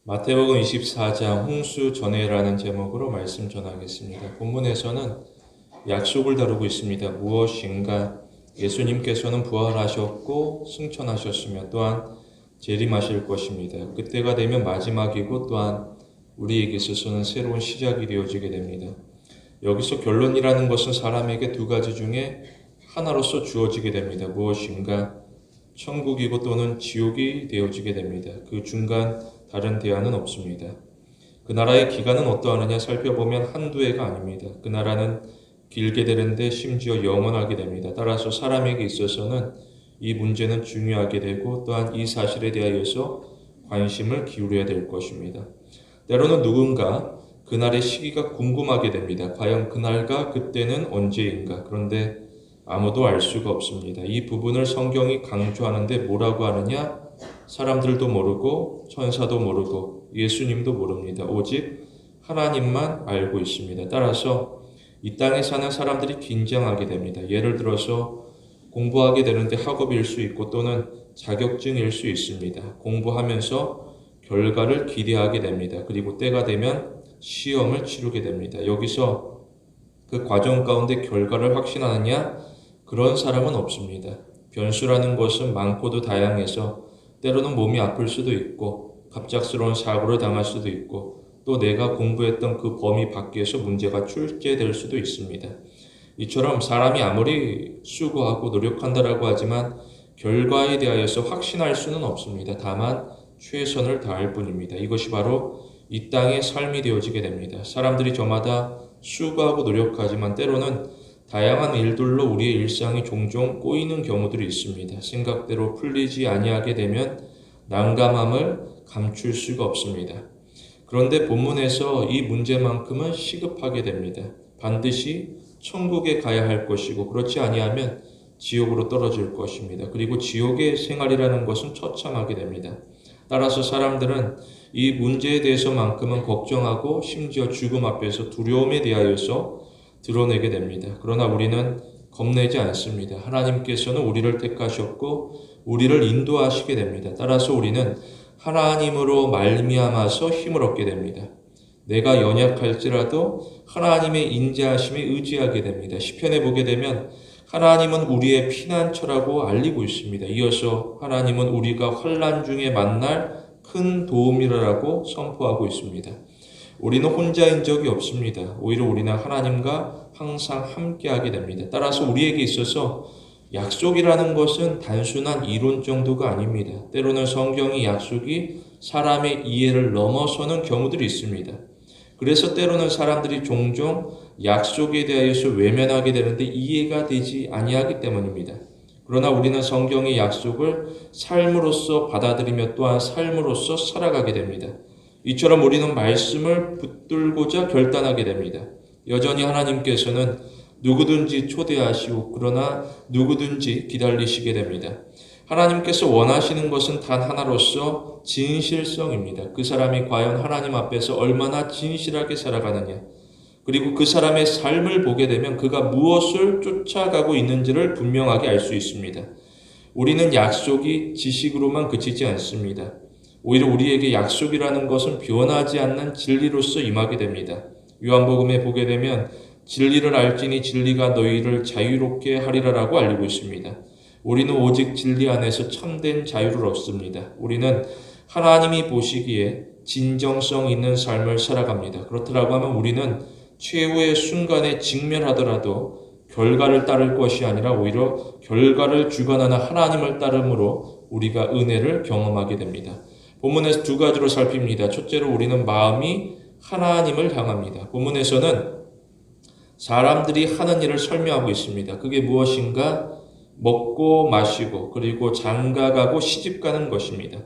마태복음 24장 홍수 전해라는 제목으로 말씀 전하겠습니다. 본문에서는 약속을 다루고 있습니다. 무엇인가? 예수님께서는 부활하셨고 승천하셨으며 또한 재림하실 것입니다. 그때가 되면 마지막이고 또한 우리에게 있어서는 새로운 시작이 되어지게 됩니다. 여기서 결론이라는 것은 사람에게 두 가지 중에 하나로서 주어지게 됩니다. 무엇인가? 천국이고 또는 지옥이 되어지게 됩니다. 그 중간 다른 대안은 없습니다. 그 나라의 기간은 어떠하느냐 살펴보면 한두 해가 아닙니다. 그 나라는 길게 되는데 심지어 영원하게 됩니다. 따라서 사람에게 있어서는 이 문제는 중요하게 되고 또한 이 사실에 대하여서 관심을 기울여야 될 것입니다. 때로는 누군가 그날의 시기가 궁금하게 됩니다. 과연 그날과 그때는 언제인가? 그런데 아무도 알 수가 없습니다. 이 부분을 성경이 강조하는데 뭐라고 하느냐? 사람들도 모르고 천사도 모르고 예수님도 모릅니다. 오직 하나님만 알고 있습니다. 따라서 이 땅에 사는 사람들이 긴장하게 됩니다. 예를 들어서 공부하게 되는데 학업일 수 있고 또는 자격증일 수 있습니다. 공부하면서 결과를 기대하게 됩니다. 그리고 때가 되면 시험을 치르게 됩니다. 여기서 그 과정 가운데 결과를 확신하느냐? 그런 사람은 없습니다. 변수라는 것은 많고도 다양해서 때로는 몸이 아플 수도 있고 갑작스러운 사고를 당할 수도 있고 또 내가 공부했던 그 범위 밖에서 문제가 출제될 수도 있습니다. 이처럼 사람이 아무리 수고하고 노력한다라고 하지만 결과에 대하여서 확신할 수는 없습니다. 다만 최선을 다할 뿐입니다. 이것이 바로 이 땅의 삶이 되어지게 됩니다. 사람들이 저마다 수고하고 노력하지만 때로는 다양한 일들로 우리의 일상이 종종 꼬이는 경우들이 있습니다. 생각대로 풀리지 아니하게 되면 난감함을 감출 수가 없습니다. 그런데 본문에서 이 문제만큼은 시급하게 됩니다. 반드시 천국에 가야 할 것이고 그렇지 아니하면 지옥으로 떨어질 것입니다. 그리고 지옥의 생활이라는 것은 처참하게 됩니다. 따라서 사람들은 이 문제에 대해서만큼은 걱정하고 심지어 죽음 앞에서 두려움에 대하여서 드러내게 됩니다. 그러나 우리는 겁내지 않습니다. 하나님께서는 우리를 택하셨고 우리를 인도하시게 됩니다. 따라서 우리는 하나님으로 말미암아서 힘을 얻게 됩니다. 내가 연약할지라도 하나님의 인자하심에 의지하게 됩니다. 시편에 보게 되면 하나님은 우리의 피난처라고 알리고 있습니다. 이어서 하나님은 우리가 환난 중에 만날 큰 도움이라고 선포하고 있습니다. 우리는 혼자인 적이 없습니다. 오히려 우리는 하나님과 항상 함께하게 됩니다. 따라서 우리에게 있어서 약속이라는 것은 단순한 이론 정도가 아닙니다. 때로는 성경의 약속이 사람의 이해를 넘어서는 경우들이 있습니다. 그래서 때로는 사람들이 종종 약속에 대하여서 외면하게 되는데 이해가 되지 아니하기 때문입니다. 그러나 우리는 성경의 약속을 삶으로서 받아들이며 또한 삶으로서 살아가게 됩니다. 이처럼 우리는 말씀을 붙들고자 결단하게 됩니다. 여전히 하나님께서는 누구든지 초대하시고 그러나 누구든지 기다리시게 됩니다. 하나님께서 원하시는 것은 단 하나로서 진실성입니다. 그 사람이 과연 하나님 앞에서 얼마나 진실하게 살아가느냐. 그리고 그 사람의 삶을 보게 되면 그가 무엇을 쫓아가고 있는지를 분명하게 알 수 있습니다. 우리는 약속이 지식으로만 그치지 않습니다. 오히려 우리에게 약속이라는 것은 변하지 않는 진리로서 임하게 됩니다. 요한복음에 보게 되면 진리를 알지니 진리가 너희를 자유롭게 하리라라고 알리고 있습니다. 우리는 오직 진리 안에서 참된 자유를 얻습니다. 우리는 하나님이 보시기에 진정성 있는 삶을 살아갑니다. 그렇다고 하면 우리는 최후의 순간에 직면하더라도 결과를 따를 것이 아니라 오히려 결과를 주관하는 하나님을 따름으로 우리가 은혜를 경험하게 됩니다. 본문에서 두 가지로 살핍니다. 첫째로 우리는 마음이 하나님을 향합니다. 본문에서는 사람들이 하는 일을 설명하고 있습니다. 그게 무엇인가? 먹고 마시고 그리고 장가가고 시집가는 것입니다.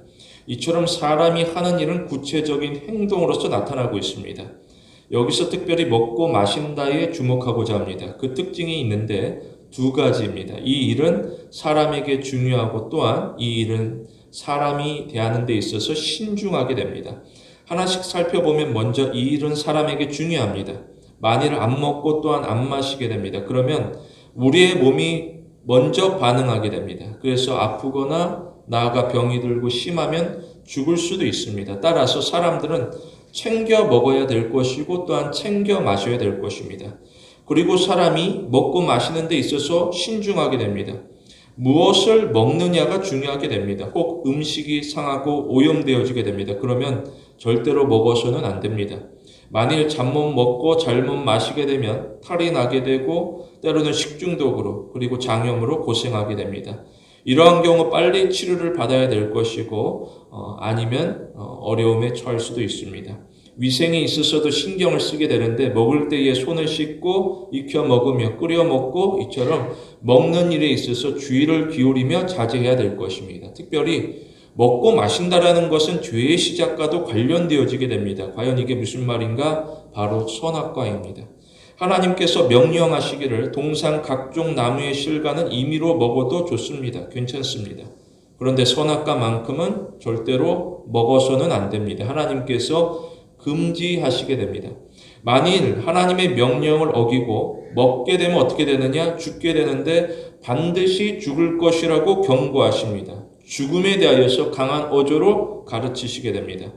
이처럼 사람이 하는 일은 구체적인 행동으로서 나타나고 있습니다. 여기서 특별히 먹고 마신다에 주목하고자 합니다. 그 특징이 있는데 두 가지입니다. 이 일은 사람에게 중요하고 또한 이 일은 사람이 대하는 데 있어서 신중하게 됩니다. 하나씩 살펴보면 먼저 이 일은 사람에게 중요합니다. 만일 안 먹고 또한 안 마시게 됩니다. 그러면 우리의 몸이 먼저 반응하게 됩니다. 그래서 아프거나 나아가 병이 들고 심하면 죽을 수도 있습니다. 따라서 사람들은 챙겨 먹어야 될 것이고 또한 챙겨 마셔야 될 것입니다. 그리고 사람이 먹고 마시는 데 있어서 신중하게 됩니다. 무엇을 먹느냐가 중요하게 됩니다. 혹 음식이 상하고 오염되어지게 됩니다. 그러면 절대로 먹어서는 안 됩니다. 만일 잘못 먹고 잘못 마시게 되면 탈이 나게 되고 때로는 식중독으로 그리고 장염으로 고생하게 됩니다. 이러한 경우 빨리 치료를 받아야 될 것이고 아니면 어려움에 처할 수도 있습니다. 위생이 있어서도 신경을 쓰게 되는데 먹을 때에 손을 씻고 익혀 먹으며 끓여 먹고 이처럼 먹는 일에 있어서 주의를 기울이며 자제해야 될 것입니다. 특별히 먹고 마신다라는 것은 죄의 시작과도 관련되어지게 됩니다. 과연 이게 무슨 말인가? 바로 선악과입니다. 하나님께서 명령하시기를 동산 각종 나무의 실과는 임의로 먹어도 좋습니다. 괜찮습니다. 그런데 선악과만큼은 절대로 먹어서는 안 됩니다. 하나님께서 금지하시게 됩니다. 만일 하나님의 명령을 어기고 먹게 되면 어떻게 되느냐? 죽게 되는데 반드시 죽을 것이라고 경고하십니다. 죽음에 대하여서 강한 어조로 가르치시게 됩니다.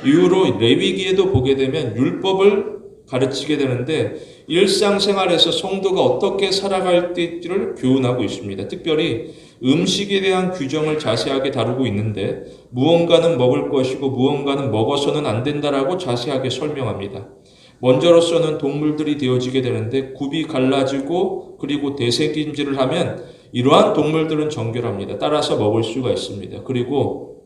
이후로 레위기에도 보게 되면 율법을 가르치게 되는데 일상생활에서 성도가 어떻게 살아갈지를 교훈하고 있습니다. 특별히 음식에 대한 규정을 자세하게 다루고 있는데 무언가는 먹을 것이고 무언가는 먹어서는 안 된다라고 자세하게 설명합니다. 먼저로서는 동물들이 되어지게 되는데 굽이 갈라지고 그리고 대세김질을 하면 이러한 동물들은 정결합니다. 따라서 먹을 수가 있습니다. 그리고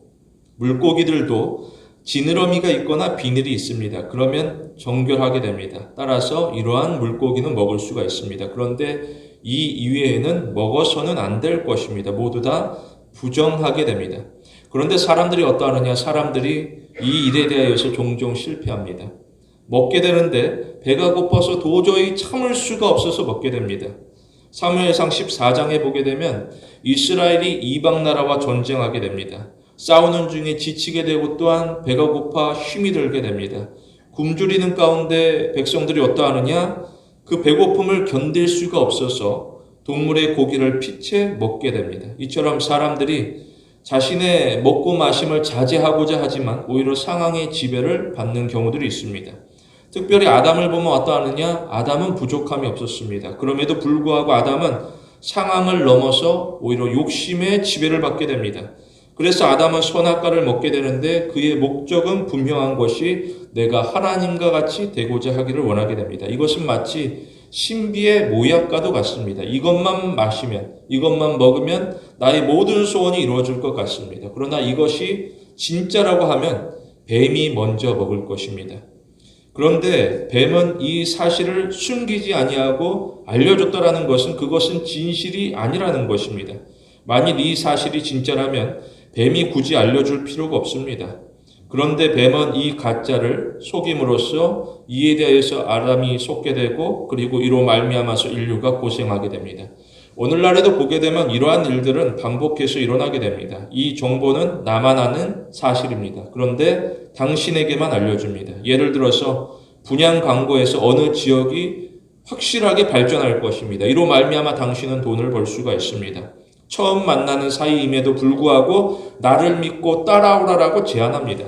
물고기들도 지느러미가 있거나 비늘이 있습니다. 그러면 정결하게 됩니다. 따라서 이러한 물고기는 먹을 수가 있습니다. 그런데 이 이외에는 먹어서는 안 될 것입니다. 모두 다 부정하게 됩니다. 그런데 사람들이 어떠하느냐? 사람들이 이 일에 대하여서 종종 실패합니다. 먹게 되는데 배가 고파서 도저히 참을 수가 없어서 먹게 됩니다. 사무엘상 14장에 보게 되면 이스라엘이 이방 나라와 전쟁하게 됩니다. 싸우는 중에 지치게 되고 또한 배가 고파 힘이 들게 됩니다. 굶주리는 가운데 백성들이 어떠하느냐? 그 배고픔을 견딜 수가 없어서 동물의 고기를 피채 먹게 됩니다. 이처럼 사람들이 자신의 먹고 마심을 자제하고자 하지만 오히려 상황의 지배를 받는 경우들이 있습니다. 특별히 아담을 보면 어떠하느냐? 아담은 부족함이 없었습니다. 그럼에도 불구하고 아담은 상황을 넘어서 오히려 욕심의 지배를 받게 됩니다. 그래서 아담은 선악과를 먹게 되는데 그의 목적은 분명한 것이 내가 하나님과 같이 되고자 하기를 원하게 됩니다. 이것은 마치 신비의 모약과도 같습니다. 이것만 마시면, 이것만 먹으면 나의 모든 소원이 이루어질 것 같습니다. 그러나 이것이 진짜라고 하면 뱀이 먼저 먹을 것입니다. 그런데 뱀은 이 사실을 숨기지 아니하고 알려줬다라는 것은 그것은 진실이 아니라는 것입니다. 만일 이 사실이 진짜라면 뱀이 굳이 알려줄 필요가 없습니다. 그런데 뱀은 이 가짜를 속임으로써 이에 대해서 아담이 속게 되고 그리고 이로 말미암아서 인류가 고생하게 됩니다. 오늘날에도 보게 되면 이러한 일들은 반복해서 일어나게 됩니다. 이 정보는 나만 아는 사실입니다. 그런데 당신에게만 알려줍니다. 예를 들어서 분양 광고에서 어느 지역이 확실하게 발전할 것입니다. 이로 말미암아 당신은 돈을 벌 수가 있습니다. 처음 만나는 사이임에도 불구하고 나를 믿고 따라오라라고 제안합니다.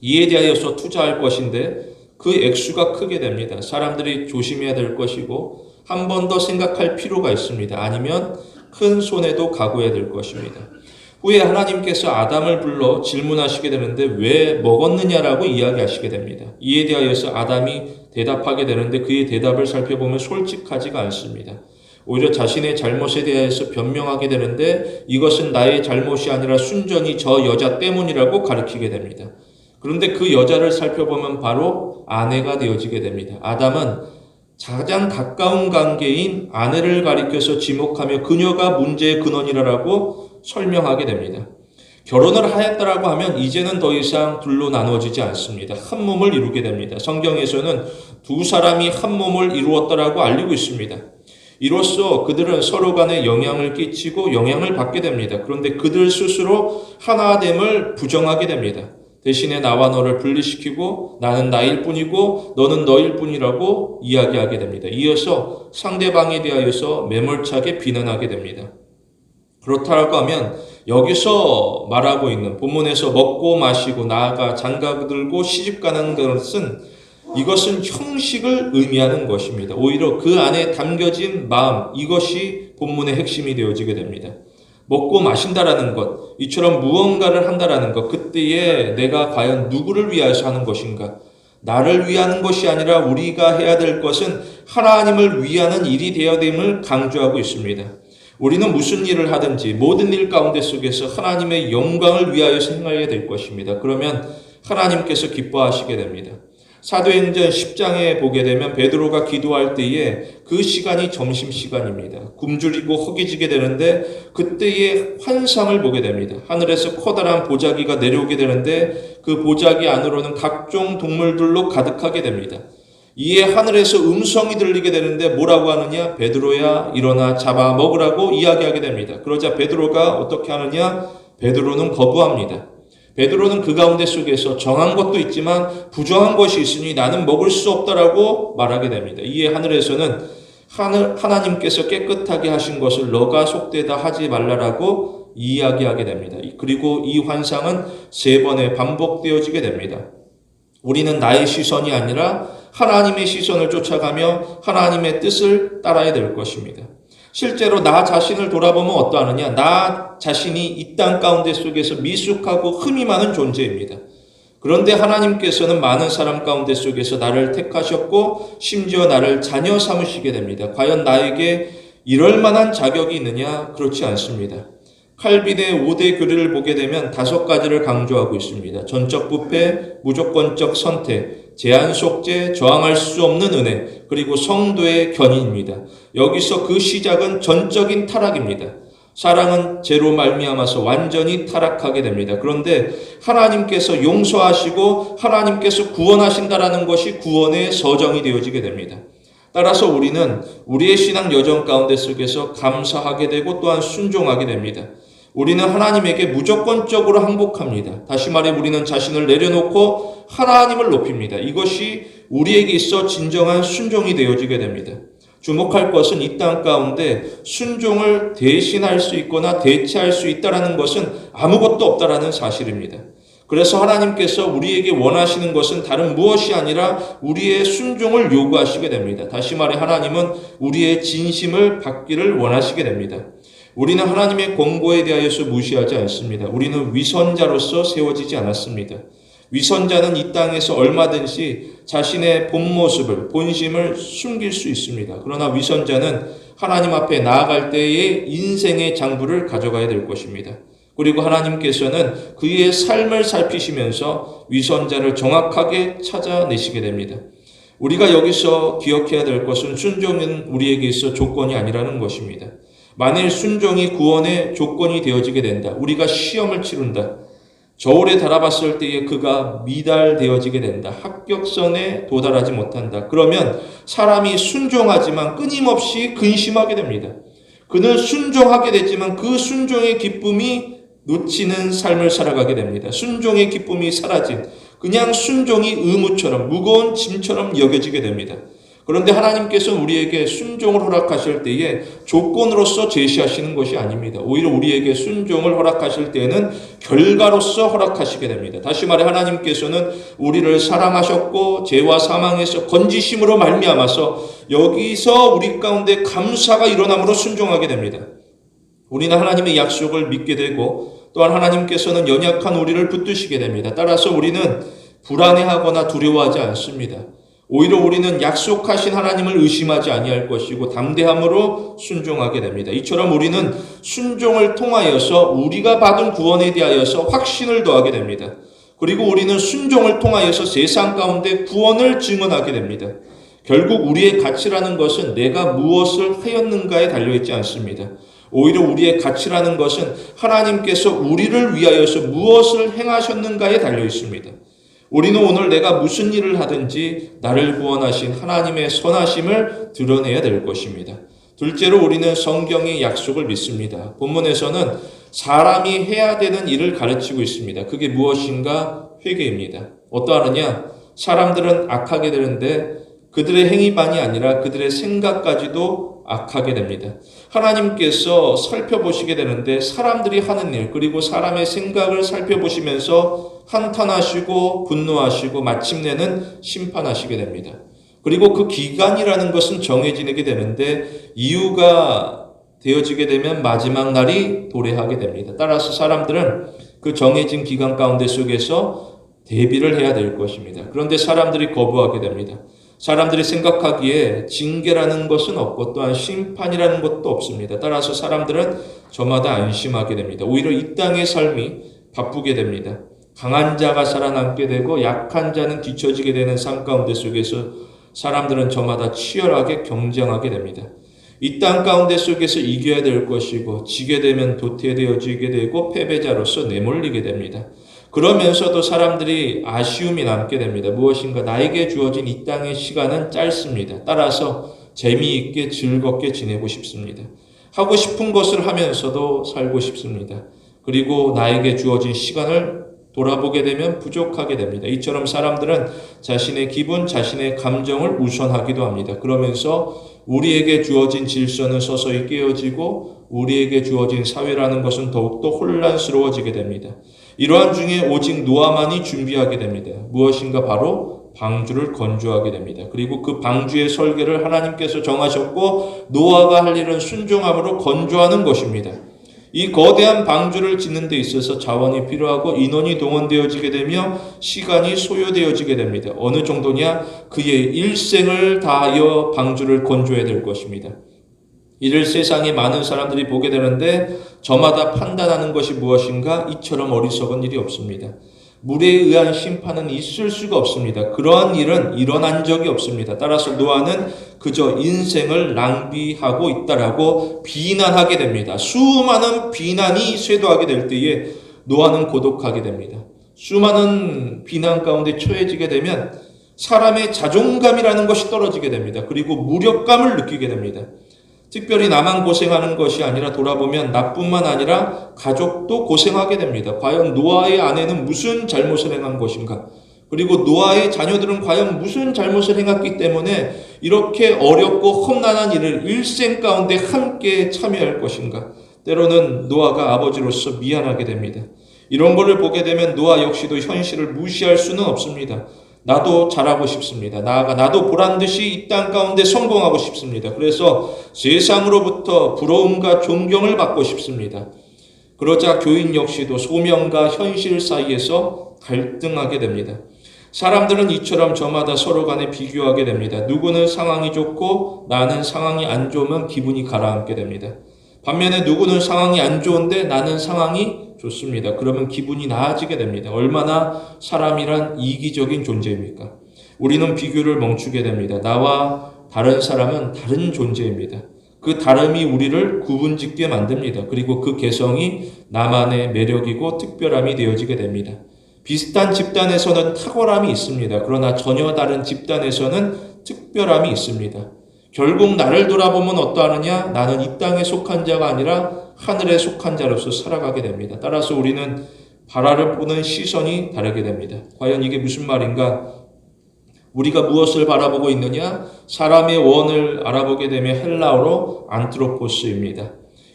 이에 대하여서 투자할 것인데 그 액수가 크게 됩니다. 사람들이 조심해야 될 것이고 한 번 더 생각할 필요가 있습니다. 아니면 큰 손해도 각오해야 될 것입니다. 후에 하나님께서 아담을 불러 질문하시게 되는데 왜 먹었느냐라고 이야기하시게 됩니다. 이에 대하여서 아담이 대답하게 되는데 그의 대답을 살펴보면 솔직하지가 않습니다. 오히려 자신의 잘못에 대해서 변명하게 되는데 이것은 나의 잘못이 아니라 순전히 저 여자 때문이라고 가리키게 됩니다. 그런데 그 여자를 살펴보면 바로 아내가 되어지게 됩니다. 아담은 가장 가까운 관계인 아내를 가리켜서 지목하며 그녀가 문제의 근원이라고 설명하게 됩니다. 결혼을 하였다라고 하면 이제는 더 이상 둘로 나누어지지 않습니다. 한 몸을 이루게 됩니다. 성경에서는 두 사람이 한 몸을 이루었다라고 알리고 있습니다. 이로써 그들은 서로 간에 영향을 끼치고 영향을 받게 됩니다. 그런데 그들 스스로 하나됨을 부정하게 됩니다. 대신에 나와 너를 분리시키고 나는 나일 뿐이고 너는 너일 뿐이라고 이야기하게 됩니다. 이어서 상대방에 대하여서 매몰차게 비난하게 됩니다. 그렇다고 하면 여기서 말하고 있는 본문에서 먹고 마시고 나아가 장가 들고 시집가는 이것은 형식을 의미하는 것입니다. 오히려 그 안에 담겨진 마음, 이것이 본문의 핵심이 되어지게 됩니다. 먹고 마신다라는 것, 이처럼 무언가를 한다라는 것, 그때에 내가 과연 누구를 위하여서 하는 것인가? 나를 위하는 것이 아니라 우리가 해야 될 것은 하나님을 위하는 일이 되어야 됨을 강조하고 있습니다. 우리는 무슨 일을 하든지 모든 일 가운데 속에서 하나님의 영광을 위하여서 행하여야 될 것입니다. 그러면 하나님께서 기뻐하시게 됩니다. 사도행전 10장에 보게 되면 베드로가 기도할 때에 그 시간이 점심시간입니다. 굶주리고 허기지게 되는데 그때의 환상을 보게 됩니다. 하늘에서 커다란 보자기가 내려오게 되는데 그 보자기 안으로는 각종 동물들로 가득하게 됩니다. 이에 하늘에서 음성이 들리게 되는데 뭐라고 하느냐? 베드로야 일어나 잡아 먹으라고 이야기하게 됩니다. 그러자 베드로가 어떻게 하느냐? 베드로는 거부합니다. 베드로는 그 가운데 속에서 정한 것도 있지만 부정한 것이 있으니 나는 먹을 수 없다라고 말하게 됩니다. 이에 하늘에서는 하나님께서 깨끗하게 하신 것을 너가 속되다 하지 말라라고 이야기하게 됩니다. 그리고 이 환상은 3번에 반복되어지게 됩니다. 우리는 나의 시선이 아니라 하나님의 시선을 쫓아가며 하나님의 뜻을 따라야 될 것입니다. 실제로 나 자신을 돌아보면 어떠하느냐? 나 자신이 이 땅 가운데 속에서 미숙하고 흠이 많은 존재입니다. 그런데 하나님께서는 많은 사람 가운데 속에서 나를 택하셨고 심지어 나를 자녀 삼으시게 됩니다. 과연 나에게 이럴 만한 자격이 있느냐? 그렇지 않습니다. 칼빈의 5대 교리를 보게 되면 5가지를 강조하고 있습니다. 전적 부패, 무조건적 선택, 제한 속죄, 저항할 수 없는 은혜, 그리고 성도의 견인입니다. 여기서 그 시작은 전적인 타락입니다. 사랑은 죄로 말미암아서 완전히 타락하게 됩니다. 그런데 하나님께서 용서하시고 하나님께서 구원하신다라는 것이 구원의 서정이 되어지게 됩니다. 따라서 우리는 우리의 신앙 여정 가운데 속에서 감사하게 되고 또한 순종하게 됩니다. 우리는 하나님에게 무조건적으로 항복합니다. 다시 말해 우리는 자신을 내려놓고 하나님을 높입니다. 이것이 우리에게 있어 진정한 순종이 되어지게 됩니다. 주목할 것은 이 땅 가운데 순종을 대신할 수 있거나 대체할 수 있다는 것은 아무것도 없다라는 사실입니다. 그래서 하나님께서 우리에게 원하시는 것은 다른 무엇이 아니라 우리의 순종을 요구하시게 됩니다. 다시 말해 하나님은 우리의 진심을 받기를 원하시게 됩니다. 우리는 하나님의 권고에 대하여서 무시하지 않습니다. 우리는 위선자로서 세워지지 않았습니다. 위선자는 이 땅에서 얼마든지 자신의 본 모습을, 본심을 숨길 수 있습니다. 그러나 위선자는 하나님 앞에 나아갈 때의 인생의 장부를 가져가야 될 것입니다. 그리고 하나님께서는 그의 삶을 살피시면서 위선자를 정확하게 찾아내시게 됩니다. 우리가 여기서 기억해야 될 것은 순종은 우리에게 있어 조건이 아니라는 것입니다. 만일 순종이 구원의 조건이 되어지게 된다. 우리가 시험을 치른다. 저울에 달아봤을 때에 그가 미달되어지게 된다. 합격선에 도달하지 못한다. 그러면 사람이 순종하지만 끊임없이 근심하게 됩니다. 그는 순종하게 되지만 그 순종의 기쁨이 놓치는 삶을 살아가게 됩니다. 순종의 기쁨이 사라진 그냥 순종이 의무처럼 무거운 짐처럼 여겨지게 됩니다. 그런데 하나님께서는 우리에게 순종을 허락하실 때에 조건으로서 제시하시는 것이 아닙니다. 오히려 우리에게 순종을 허락하실 때에는 결과로서 허락하시게 됩니다. 다시 말해 하나님께서는 우리를 사랑하셨고 죄와 사망에서 건지심으로 말미암아서 여기서 우리 가운데 감사가 일어남으로 순종하게 됩니다. 우리는 하나님의 약속을 믿게 되고 또한 하나님께서는 연약한 우리를 붙드시게 됩니다. 따라서 우리는 불안해하거나 두려워하지 않습니다. 오히려 우리는 약속하신 하나님을 의심하지 아니할 것이고 담대함으로 순종하게 됩니다. 이처럼 우리는 순종을 통하여서 우리가 받은 구원에 대하여서 확신을 더하게 됩니다. 그리고 우리는 순종을 통하여서 세상 가운데 구원을 증언하게 됩니다. 결국 우리의 가치라는 것은 내가 무엇을 하였는가에 달려있지 않습니다. 오히려 우리의 가치라는 것은 하나님께서 우리를 위하여서 무엇을 행하셨는가에 달려있습니다. 우리는 오늘 내가 무슨 일을 하든지 나를 구원하신 하나님의 선하심을 드러내야 될 것입니다. 둘째로 우리는 성경의 약속을 믿습니다. 본문에서는 사람이 해야 되는 일을 가르치고 있습니다. 그게 무엇인가? 회개입니다. 어떠하느냐? 사람들은 악하게 되는데 그들의 행위만이 아니라 그들의 생각까지도 악하게 됩니다. 하나님께서 살펴보시게 되는데 사람들이 하는 일 그리고 사람의 생각을 살펴보시면서 한탄하시고 분노하시고 마침내는 심판하시게 됩니다. 그리고 그 기간이라는 것은 정해지게 되는데 이유가 되어지게 되면 마지막 날이 도래하게 됩니다. 따라서 사람들은 그 정해진 기간 가운데 속에서 대비를 해야 될 것입니다. 그런데 사람들이 거부하게 됩니다. 사람들이 생각하기에 징계라는 것은 없고 또한 심판이라는 것도 없습니다. 따라서 사람들은 저마다 안심하게 됩니다. 오히려 이 땅의 삶이 바쁘게 됩니다. 강한 자가 살아남게 되고 약한 자는 뒤처지게 되는 삶 가운데 속에서 사람들은 저마다 치열하게 경쟁하게 됩니다. 이 땅 가운데 속에서 이겨야 될 것이고 지게 되면 도태되어지게 되고 패배자로서 내몰리게 됩니다. 그러면서도 사람들이 아쉬움이 남게 됩니다. 무엇인가 나에게 주어진 이 땅의 시간은 짧습니다. 따라서 재미있게 즐겁게 지내고 싶습니다. 하고 싶은 것을 하면서도 살고 싶습니다. 그리고 나에게 주어진 시간을 돌아보게 되면 부족하게 됩니다. 이처럼 사람들은 자신의 기분, 자신의 감정을 우선하기도 합니다. 그러면서 우리에게 주어진 질서는 서서히 깨어지고 우리에게 주어진 사회라는 것은 더욱더 혼란스러워지게 됩니다. 이러한 중에 오직 노아만이 준비하게 됩니다. 무엇인가 바로 방주를 건조하게 됩니다. 그리고 그 방주의 설계를 하나님께서 정하셨고 노아가 할 일은 순종함으로 건조하는 것입니다. 이 거대한 방주를 짓는 데 있어서 자원이 필요하고 인원이 동원되어지게 되며 시간이 소요되어지게 됩니다. 어느 정도냐? 그의 일생을 다하여 방주를 건조해야 될 것입니다. 이를 세상에 많은 사람들이 보게 되는데 저마다 판단하는 것이 무엇인가? 이처럼 어리석은 일이 없습니다. 물에 의한 심판은 있을 수가 없습니다. 그러한 일은 일어난 적이 없습니다. 따라서 노아는 그저 인생을 낭비하고 있다라고 비난하게 됩니다. 수많은 비난이 쇄도하게 될 때에 노아는 고독하게 됩니다. 수많은 비난 가운데 처해지게 되면 사람의 자존감이라는 것이 떨어지게 됩니다. 그리고 무력감을 느끼게 됩니다. 특별히 나만 고생하는 것이 아니라 돌아보면 나뿐만 아니라 가족도 고생하게 됩니다. 과연 노아의 아내는 무슨 잘못을 행한 것인가? 그리고 노아의 자녀들은 과연 무슨 잘못을 행했기 때문에 이렇게 어렵고 험난한 일을 일생 가운데 함께 참여할 것인가? 때로는 노아가 아버지로서 미안하게 됩니다. 이런 것을 보게 되면 노아 역시도 현실을 무시할 수는 없습니다. 나도 잘하고 싶습니다. 나아가 나도 보란듯이 이 땅 가운데 성공하고 싶습니다. 그래서 세상으로부터 부러움과 존경을 받고 싶습니다. 그러자 교인 역시도 소명과 현실 사이에서 갈등하게 됩니다. 사람들은 이처럼 저마다 서로 간에 비교하게 됩니다. 누구는 상황이 좋고 나는 상황이 안 좋으면 기분이 가라앉게 됩니다. 반면에 누구는 상황이 안 좋은데 나는 상황이 좋습니다. 그러면 기분이 나아지게 됩니다. 얼마나 사람이란 이기적인 존재입니까? 우리는 비교를 멈추게 됩니다. 나와 다른 사람은 다른 존재입니다. 그 다름이 우리를 구분짓게 만듭니다. 그리고 그 개성이 나만의 매력이고 특별함이 되어지게 됩니다. 비슷한 집단에서는 탁월함이 있습니다. 그러나 전혀 다른 집단에서는 특별함이 있습니다. 결국 나를 돌아보면 어떠하느냐? 나는 이 땅에 속한 자가 아니라 하늘에 속한 자로서 살아가게 됩니다. 따라서 우리는 바라를 보는 시선이 다르게 됩니다. 과연 이게 무슨 말인가? 우리가 무엇을 바라보고 있느냐? 사람의 원을 알아보게 되면 헬라어로 안트로포스입니다.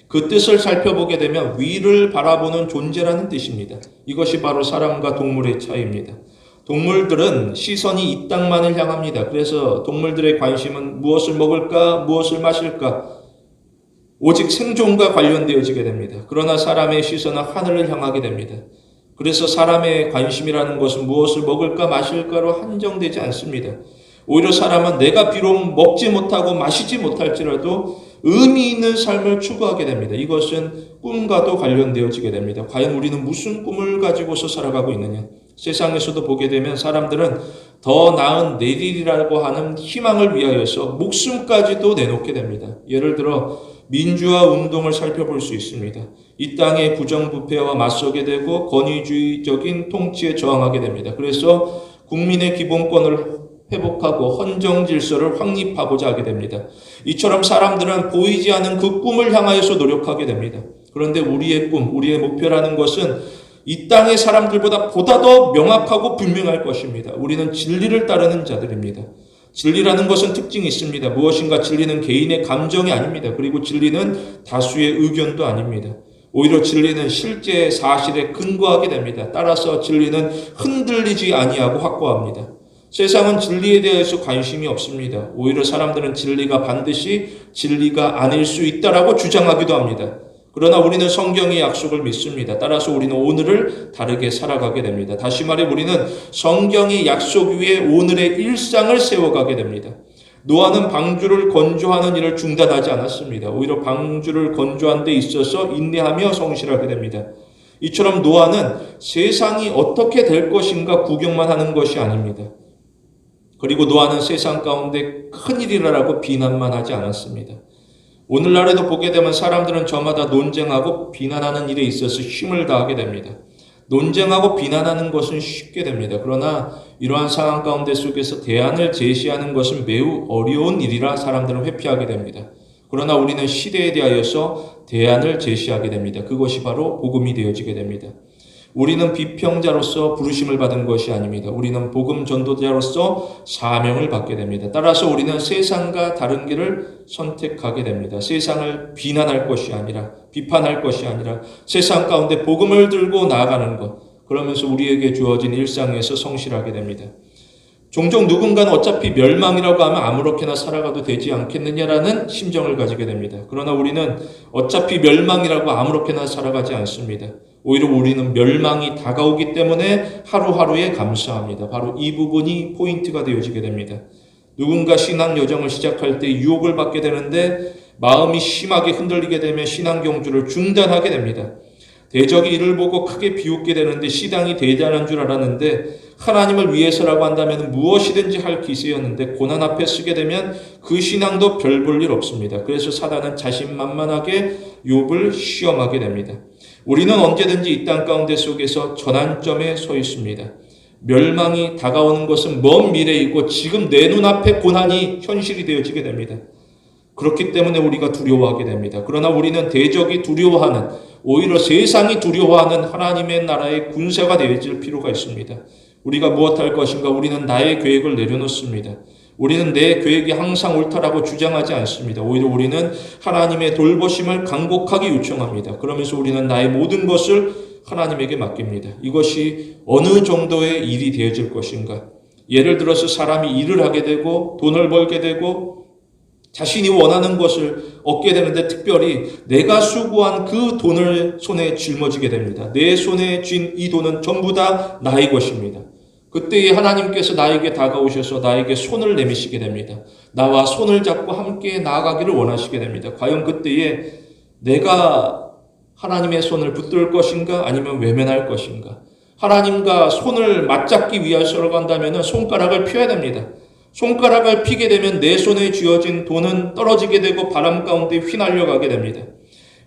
그 뜻을 살펴보게 되면 위를 바라보는 존재라는 뜻입니다. 이것이 바로 사람과 동물의 차이입니다. 동물들은 시선이 이 땅만을 향합니다. 그래서 동물들의 관심은 무엇을 먹을까, 무엇을 마실까, 오직 생존과 관련되어지게 됩니다. 그러나 사람의 시선은 하늘을 향하게 됩니다. 그래서 사람의 관심이라는 것은 무엇을 먹을까, 마실까로 한정되지 않습니다. 오히려 사람은 내가 비록 먹지 못하고 마시지 못할지라도 의미 있는 삶을 추구하게 됩니다. 이것은 꿈과도 관련되어지게 됩니다. 과연 우리는 무슨 꿈을 가지고서 살아가고 있느냐? 세상에서도 보게 되면 사람들은 더 나은 내일이라고 하는 희망을 위하여서 목숨까지도 내놓게 됩니다. 예를 들어 민주화 운동을 살펴볼 수 있습니다. 이 땅의 부정부패와 맞서게 되고 권위주의적인 통치에 저항하게 됩니다. 그래서 국민의 기본권을 회복하고 헌정 질서를 확립하고자 하게 됩니다. 이처럼 사람들은 보이지 않는 그 꿈을 향하여서 노력하게 됩니다. 그런데 우리의 꿈, 우리의 목표라는 것은 이 땅의 사람들보다 보다 더 명확하고 분명할 것입니다. 우리는 진리를 따르는 자들입니다. 진리라는 것은 특징이 있습니다. 무엇인가 진리는 개인의 감정이 아닙니다. 그리고 진리는 다수의 의견도 아닙니다. 오히려 진리는 실제 사실에 근거하게 됩니다. 따라서 진리는 흔들리지 아니하고 확고합니다. 세상은 진리에 대해서 관심이 없습니다. 오히려 사람들은 진리가 반드시 진리가 아닐 수 있다라고 주장하기도 합니다. 그러나 우리는 성경의 약속을 믿습니다. 따라서 우리는 오늘을 다르게 살아가게 됩니다. 다시 말해 우리는 성경의 약속 위에 오늘의 일상을 세워가게 됩니다. 노아는 방주를 건조하는 일을 중단하지 않았습니다. 오히려 방주를 건조한 데 있어서 인내하며 성실하게 됩니다. 이처럼 노아는 세상이 어떻게 될 것인가 구경만 하는 것이 아닙니다. 그리고 노아는 세상 가운데 큰일이라고 비난만 하지 않았습니다. 오늘날에도 보게 되면 사람들은 저마다 논쟁하고 비난하는 일에 있어서 힘을 다하게 됩니다. 논쟁하고 비난하는 것은 쉽게 됩니다. 그러나 이러한 상황 가운데 속에서 대안을 제시하는 것은 매우 어려운 일이라 사람들은 회피하게 됩니다. 그러나 우리는 시대에 대하여서 대안을 제시하게 됩니다. 그것이 바로 복음이 되어지게 됩니다. 우리는 비평자로서 부르심을 받은 것이 아닙니다. 우리는 복음 전도자로서 사명을 받게 됩니다. 따라서 우리는 세상과 다른 길을 선택하게 됩니다. 세상을 비난할 것이 아니라, 비판할 것이 아니라 세상 가운데 복음을 들고 나아가는 것, 그러면서 우리에게 주어진 일상에서 성실하게 됩니다. 종종 누군가는 어차피 멸망이라고 하면 아무렇게나 살아가도 되지 않겠느냐라는 심정을 가지게 됩니다. 그러나 우리는 어차피 멸망이라고 아무렇게나 살아가지 않습니다. 오히려 우리는 멸망이 다가오기 때문에 하루하루에 감사합니다. 바로 이 부분이 포인트가 되어지게 됩니다. 누군가 신앙 여정을 시작할 때 유혹을 받게 되는데 마음이 심하게 흔들리게 되면 신앙 경주를 중단하게 됩니다. 대적이 이를 보고 크게 비웃게 되는데 신앙이 대단한 줄 알았는데 하나님을 위해서라고 한다면 무엇이든지 할 기세였는데 고난 앞에 쓰게 되면 그 신앙도 별 볼 일 없습니다. 그래서 사단은 자신만만하게 욥을 시험하게 됩니다. 우리는 언제든지 이 땅 가운데 속에서 전환점에 서 있습니다. 멸망이 다가오는 것은 먼 미래이고 지금 내 눈앞에 고난이 현실이 되어지게 됩니다. 그렇기 때문에 우리가 두려워하게 됩니다. 그러나 우리는 대적이 두려워하는, 오히려 세상이 두려워하는 하나님의 나라의 군사가 되어질 필요가 있습니다. 우리가 무엇할 것인가? 우리는 나의 계획을 내려놓습니다. 우리는 내 계획이 항상 옳다라고 주장하지 않습니다. 오히려 우리는 하나님의 돌보심을 간곡하게 요청합니다. 그러면서 우리는 나의 모든 것을 하나님에게 맡깁니다. 이것이 어느 정도의 일이 되어질 것인가? 예를 들어서 사람이 일을 하게 되고 돈을 벌게 되고 자신이 원하는 것을 얻게 되는데 특별히 내가 수고한 그 돈을 손에 짊어지게 됩니다. 내 손에 쥔 이 돈은 전부 다 나의 것입니다. 그때에 하나님께서 나에게 다가오셔서 나에게 손을 내미시게 됩니다. 나와 손을 잡고 함께 나아가기를 원하시게 됩니다. 과연 그때에 내가 하나님의 손을 붙들 것인가 아니면 외면할 것인가? 하나님과 손을 맞잡기 위해서라고 한다면 손가락을 펴야 됩니다. 손가락을 피게 되면 내 손에 쥐어진 돈은 떨어지게 되고 바람 가운데 휘날려가게 됩니다.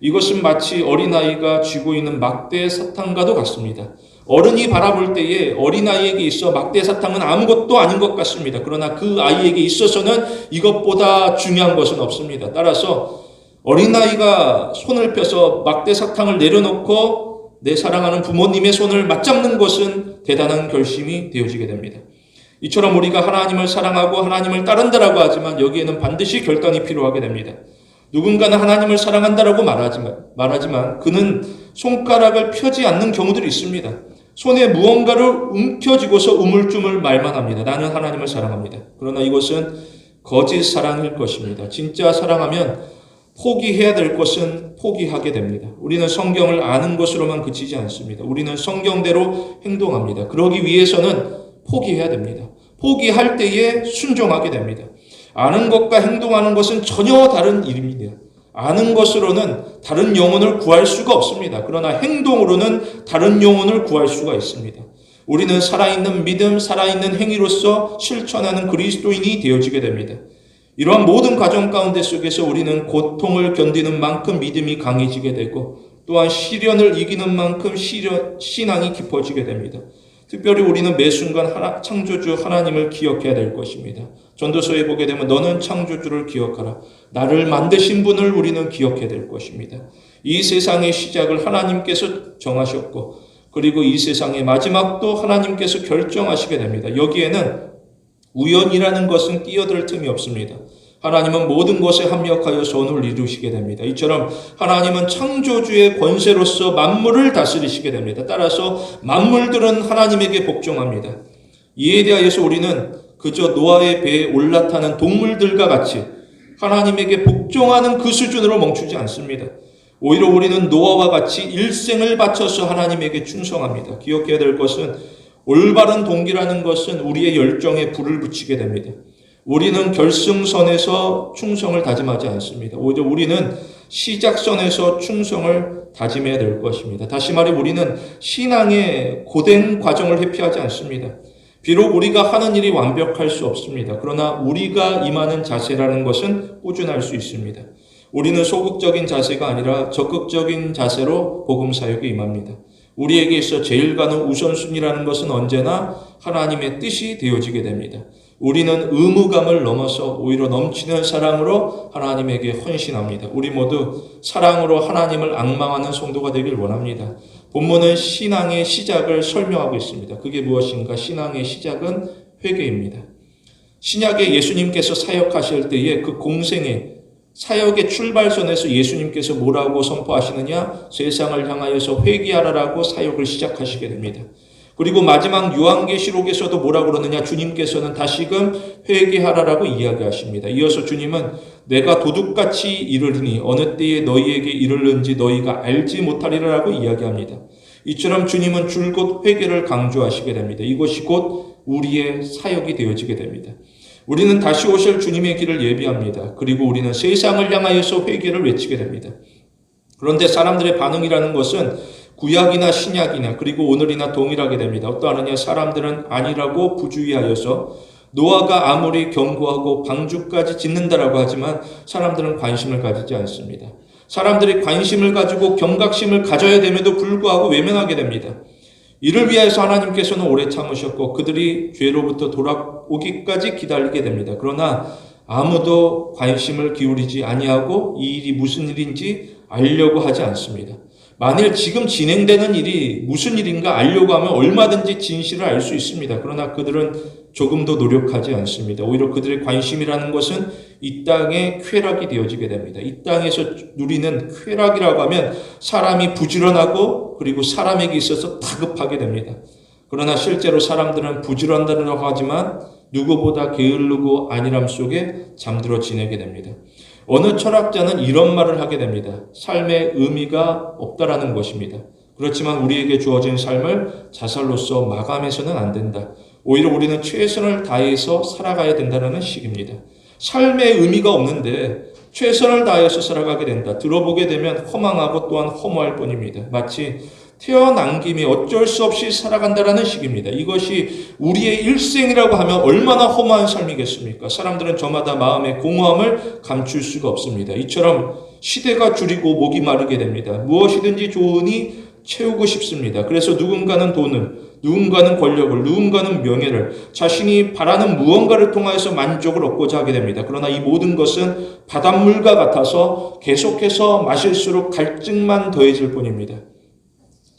이것은 마치 어린아이가 쥐고 있는 막대 사탕과도 같습니다. 어른이 바라볼 때에 어린아이에게 있어 막대 사탕은 아무것도 아닌 것 같습니다. 그러나 그 아이에게 있어서는 이것보다 중요한 것은 없습니다. 따라서 어린아이가 손을 펴서 막대 사탕을 내려놓고 내 사랑하는 부모님의 손을 맞잡는 것은 대단한 결심이 되어지게 됩니다. 이처럼 우리가 하나님을 사랑하고 하나님을 따른다라고 하지만 여기에는 반드시 결단이 필요하게 됩니다. 누군가는 하나님을 사랑한다라고 말하지만 그는 손가락을 펴지 않는 경우들이 있습니다. 손에 무언가를 움켜쥐고서 우물쭈물 말만 합니다. 나는 하나님을 사랑합니다. 그러나 이것은 거짓 사랑일 것입니다. 진짜 사랑하면 포기해야 될 것은 포기하게 됩니다. 우리는 성경을 아는 것으로만 그치지 않습니다. 우리는 성경대로 행동합니다. 그러기 위해서는 포기해야 됩니다. 포기할 때에 순종하게 됩니다. 아는 것과 행동하는 것은 전혀 다른 일입니다. 아는 것으로는 다른 영혼을 구할 수가 없습니다. 그러나 행동으로는 다른 영혼을 구할 수가 있습니다. 우리는 살아있는 믿음, 살아있는 행위로서 실천하는 그리스도인이 되어지게 됩니다. 이러한 모든 과정 가운데 속에서 우리는 고통을 견디는 만큼 믿음이 강해지게 되고 또한 시련을 이기는 만큼 신앙이 깊어지게 됩니다. 특별히 우리는 매 순간 창조주 하나님을 기억해야 될 것입니다. 전도서에 보게 되면 너는 창조주를 기억하라. 나를 만드신 분을 우리는 기억해야 될 것입니다. 이 세상의 시작을 하나님께서 정하셨고 그리고 이 세상의 마지막도 하나님께서 결정하시게 됩니다. 여기에는 우연이라는 것은 끼어들 틈이 없습니다. 하나님은 모든 것에 합력하여 선을 이루시게 됩니다. 이처럼 하나님은 창조주의 권세로서 만물을 다스리시게 됩니다. 따라서 만물들은 하나님에게 복종합니다. 이에 대하여서 우리는 그저 노아의 배에 올라타는 동물들과 같이 하나님에게 복종하는 그 수준으로 멈추지 않습니다. 오히려 우리는 노아와 같이 일생을 바쳐서 하나님에게 충성합니다. 기억해야 될 것은 올바른 동기라는 것은 우리의 열정에 불을 붙이게 됩니다. 우리는 결승선에서 충성을 다짐하지 않습니다. 오히려 우리는 시작선에서 충성을 다짐해야 될 것입니다. 다시 말해 우리는 신앙의 고된 과정을 회피하지 않습니다. 비록 우리가 하는 일이 완벽할 수 없습니다. 그러나 우리가 임하는 자세라는 것은 꾸준할 수 있습니다. 우리는 소극적인 자세가 아니라 적극적인 자세로 복음 사역에 임합니다. 우리에게 있어 제일 가는 우선순위라는 것은 언제나 하나님의 뜻이 되어지게 됩니다. 우리는 의무감을 넘어서 오히려 넘치는 사랑으로 하나님에게 헌신합니다. 우리 모두 사랑으로 하나님을 앙망하는 성도가 되길 원합니다. 본문은 신앙의 시작을 설명하고 있습니다. 그게 무엇인가? 신앙의 시작은 회개입니다. 신약에 예수님께서 사역하실 때에 그 공생의 사역의 출발선에서 예수님께서 뭐라고 선포하시느냐? 세상을 향하여서 회개하라라고 사역을 시작하시게 됩니다. 그리고 마지막 요한계시록에서도 뭐라 그러느냐? 주님께서는 다시금 회개하라라고 이야기하십니다. 이어서 주님은 내가 도둑같이 이르리니 어느 때에 너희에게 이르는지 너희가 알지 못하리라라고 이야기합니다. 이처럼 주님은 줄곧 회개를 강조하시게 됩니다. 이것이 곧 우리의 사역이 되어지게 됩니다. 우리는 다시 오실 주님의 길을 예비합니다. 그리고 우리는 세상을 향하여서 회개를 외치게 됩니다. 그런데 사람들의 반응이라는 것은 구약이나 신약이나 그리고 오늘이나 동일하게 됩니다. 어떠하느냐? 사람들은 아니라고 부주의하여서 노아가 아무리 경고하고 방주까지 짓는다라고 하지만 사람들은 관심을 가지지 않습니다. 사람들이 관심을 가지고 경각심을 가져야 됨에도 불구하고 외면하게 됩니다. 이를 위하여서 하나님께서는 오래 참으셨고 그들이 죄로부터 돌아오기까지 기다리게 됩니다. 그러나 아무도 관심을 기울이지 아니하고 이 일이 무슨 일인지 알려고 하지 않습니다. 만일 지금 진행되는 일이 무슨 일인가 알려고 하면 얼마든지 진실을 알 수 있습니다. 그러나 그들은 조금도 노력하지 않습니다. 오히려 그들의 관심이라는 것은 이 땅의 쾌락이 되어지게 됩니다. 이 땅에서 누리는 쾌락이라고 하면 사람이 부지런하고 그리고 사람에게 있어서 다급하게 됩니다. 그러나 실제로 사람들은 부지런하다고 하지만 누구보다 게으르고 안일함 속에 잠들어 지내게 됩니다. 어느 철학자는 이런 말을 하게 됩니다. 삶의 의미가 없다라는 것입니다. 그렇지만 우리에게 주어진 삶을 자살로서 마감해서는 안 된다. 오히려 우리는 최선을 다해서 살아가야 된다는 식입니다. 삶의 의미가 없는데 최선을 다해서 살아가게 된다. 들어보게 되면 허망하고 또한 허무할 뿐입니다. 마치 태어난 김에 어쩔 수 없이 살아간다라는 식입니다. 이것이 우리의 일생이라고 하면 얼마나 허무한 삶이겠습니까? 사람들은 저마다 마음의 공허함을 감출 수가 없습니다. 이처럼 시대가 줄이고 목이 마르게 됩니다. 무엇이든지 좋으니 채우고 싶습니다. 그래서 누군가는 돈을, 누군가는 권력을, 누군가는 명예를, 자신이 바라는 무언가를 통하여서 만족을 얻고자 하게 됩니다. 그러나 이 모든 것은 바닷물과 같아서 계속해서 마실수록 갈증만 더해질 뿐입니다.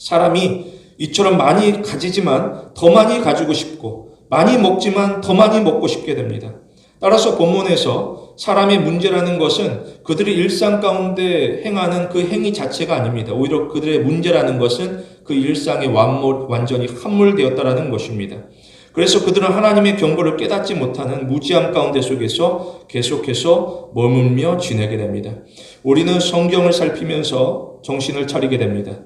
사람이 이처럼 많이 가지지만 더 많이 가지고 싶고 많이 먹지만 더 많이 먹고 싶게 됩니다. 따라서 본문에서 사람의 문제라는 것은 그들의 일상 가운데 행하는 그 행위 자체가 아닙니다. 오히려 그들의 문제라는 것은 그 일상에 완전히 함몰되었다라는 것입니다. 그래서 그들은 하나님의 경고를 깨닫지 못하는 무지함 가운데 속에서 계속해서 머물며 지내게 됩니다. 우리는 성경을 살피면서 정신을 차리게 됩니다.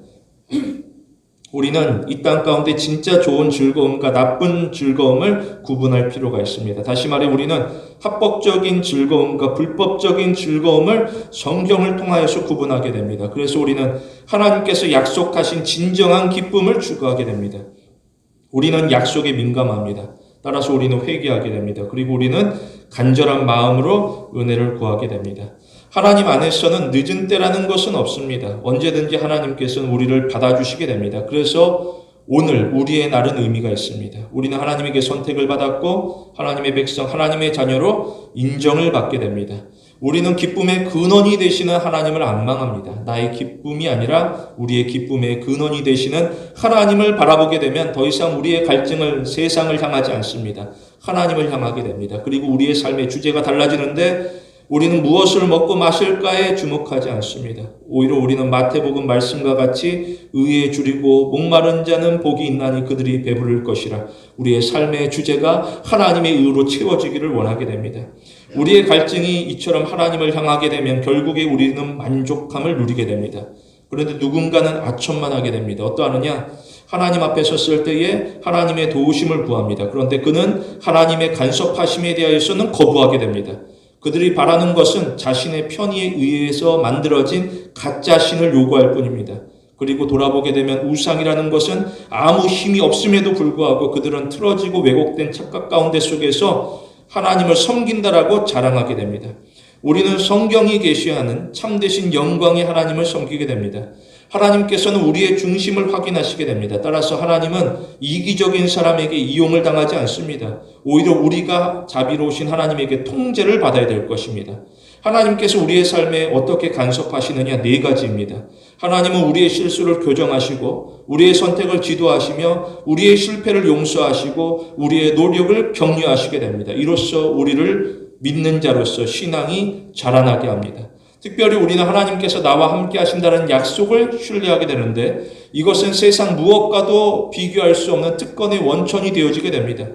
우리는 이 땅 가운데 진짜 좋은 즐거움과 나쁜 즐거움을 구분할 필요가 있습니다. 다시 말해 우리는 합법적인 즐거움과 불법적인 즐거움을 성경을 통하여서 구분하게 됩니다. 그래서 우리는 하나님께서 약속하신 진정한 기쁨을 추구하게 됩니다. 우리는 약속에 민감합니다. 따라서 우리는 회개하게 됩니다. 그리고 우리는 간절한 마음으로 은혜를 구하게 됩니다. 하나님 안에서는 늦은 때라는 것은 없습니다. 언제든지 하나님께서는 우리를 받아주시게 됩니다. 그래서 오늘 우리의 날은 의미가 있습니다. 우리는 하나님에게 선택을 받았고 하나님의 백성, 하나님의 자녀로 인정을 받게 됩니다. 우리는 기쁨의 근원이 되시는 하나님을 앙망합니다. 나의 기쁨이 아니라 우리의 기쁨의 근원이 되시는 하나님을 바라보게 되면 더 이상 우리의 갈증을 세상을 향하지 않습니다. 하나님을 향하게 됩니다. 그리고 우리의 삶의 주제가 달라지는데 우리는 무엇을 먹고 마실까에 주목하지 않습니다. 오히려 우리는 마태복음 말씀과 같이 의에 줄이고 목마른 자는 복이 있나니 그들이 배부를 것이라. 우리의 삶의 주제가 하나님의 의로 채워지기를 원하게 됩니다. 우리의 갈증이 이처럼 하나님을 향하게 되면 결국에 우리는 만족함을 누리게 됩니다. 그런데 누군가는 아첨만하게 됩니다. 어떠하느냐? 하나님 앞에 섰을 때에 하나님의 도우심을 구합니다. 그런데 그는 하나님의 간섭하심에 대하여서는 거부하게 됩니다. 그들이 바라는 것은 자신의 편의에 의해서 만들어진 가짜 신을 요구할 뿐입니다. 그리고 돌아보게 되면 우상이라는 것은 아무 힘이 없음에도 불구하고 그들은 틀어지고 왜곡된 착각 가운데 속에서 하나님을 섬긴다라고 자랑하게 됩니다. 우리는 성경이 계시하는 참되신 영광의 하나님을 섬기게 됩니다. 하나님께서는 우리의 중심을 확인하시게 됩니다. 따라서 하나님은 이기적인 사람에게 이용을 당하지 않습니다. 오히려 우리가 자비로우신 하나님에게 통제를 받아야 될 것입니다. 하나님께서 우리의 삶에 어떻게 간섭하시느냐 4가지입니다. 하나님은 우리의 실수를 교정하시고 우리의 선택을 지도하시며 우리의 실패를 용서하시고 우리의 노력을 격려하시게 됩니다. 이로써 우리를 믿는 자로서 신앙이 자라나게 합니다. 특별히 우리는 하나님께서 나와 함께 하신다는 약속을 신뢰하게 되는데 이것은 세상 무엇과도 비교할 수 없는 특권의 원천이 되어지게 됩니다.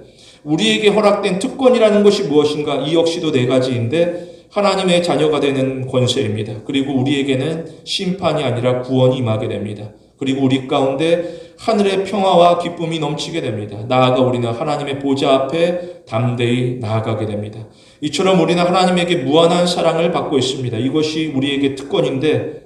우리에게 허락된 특권이라는 것이 무엇인가? 이 역시도 4가지인데 하나님의 자녀가 되는 권세입니다. 그리고 우리에게는 심판이 아니라 구원이 임하게 됩니다. 그리고 우리 가운데 하늘의 평화와 기쁨이 넘치게 됩니다. 나아가 우리는 하나님의 보좌 앞에 담대히 나아가게 됩니다. 이처럼 우리는 하나님에게 무한한 사랑을 받고 있습니다. 이것이 우리에게 특권인데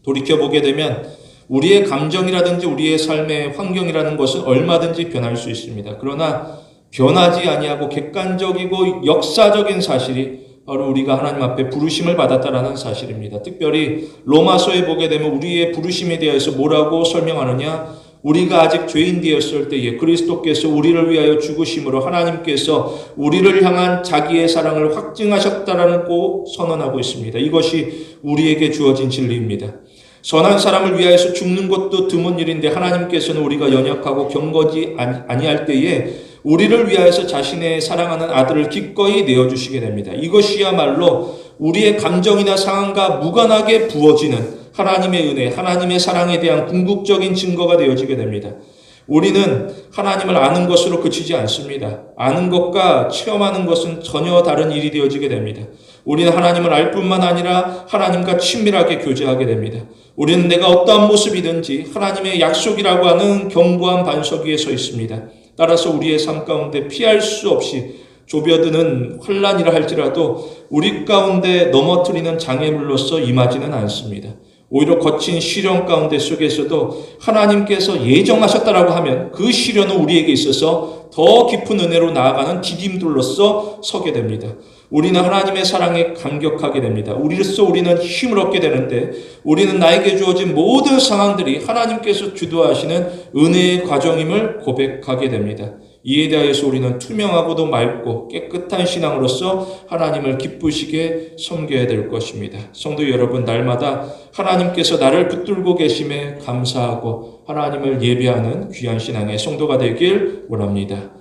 돌이켜보게 되면 우리의 감정이라든지 우리의 삶의 환경이라는 것은 얼마든지 변할 수 있습니다. 그러나 변하지 아니하고 객관적이고 역사적인 사실이 바로 우리가 하나님 앞에 부르심을 받았다라는 사실입니다. 특별히 로마서에 보게 되면 우리의 부르심에 대해서 뭐라고 설명하느냐? 우리가 아직 죄인 되었을 때에 그리스도께서 우리를 위하여 죽으심으로 하나님께서 우리를 향한 자기의 사랑을 확증하셨다라고 선언하고 있습니다. 이것이 우리에게 주어진 진리입니다. 선한 사람을 위하여서 죽는 것도 드문 일인데 하나님께서는 우리가 연약하고 경거지 아니할 때에 우리를 위하여서 자신의 사랑하는 아들을 기꺼이 내어주시게 됩니다. 이것이야말로 우리의 감정이나 상황과 무관하게 부어지는 하나님의 은혜, 하나님의 사랑에 대한 궁극적인 증거가 되어지게 됩니다. 우리는 하나님을 아는 것으로 그치지 않습니다. 아는 것과 체험하는 것은 전혀 다른 일이 되어지게 됩니다. 우리는 하나님을 알 뿐만 아니라 하나님과 친밀하게 교제하게 됩니다. 우리는 내가 어떠한 모습이든지 하나님의 약속이라고 하는 견고한 반석 위에 서 있습니다. 따라서 우리의 삶 가운데 피할 수 없이 좁혀드는 환난이라 할지라도 우리 가운데 넘어뜨리는 장애물로서 임하지는 않습니다. 오히려 거친 시련 가운데 속에서도 하나님께서 예정하셨다라고 하면 그 시련은 우리에게 있어서 더 깊은 은혜로 나아가는 디딤돌로서 서게 됩니다. 우리는 하나님의 사랑에 감격하게 됩니다. 우리로서 우리는 힘을 얻게 되는데 우리는 나에게 주어진 모든 상황들이 하나님께서 주도하시는 은혜의 과정임을 고백하게 됩니다. 이에 대하여서 우리는 투명하고도 맑고 깨끗한 신앙으로서 하나님을 기쁘시게 섬겨야 될 것입니다. 성도 여러분, 날마다 하나님께서 나를 붙들고 계심에 감사하고 하나님을 예배하는 귀한 신앙의 성도가 되길 원합니다.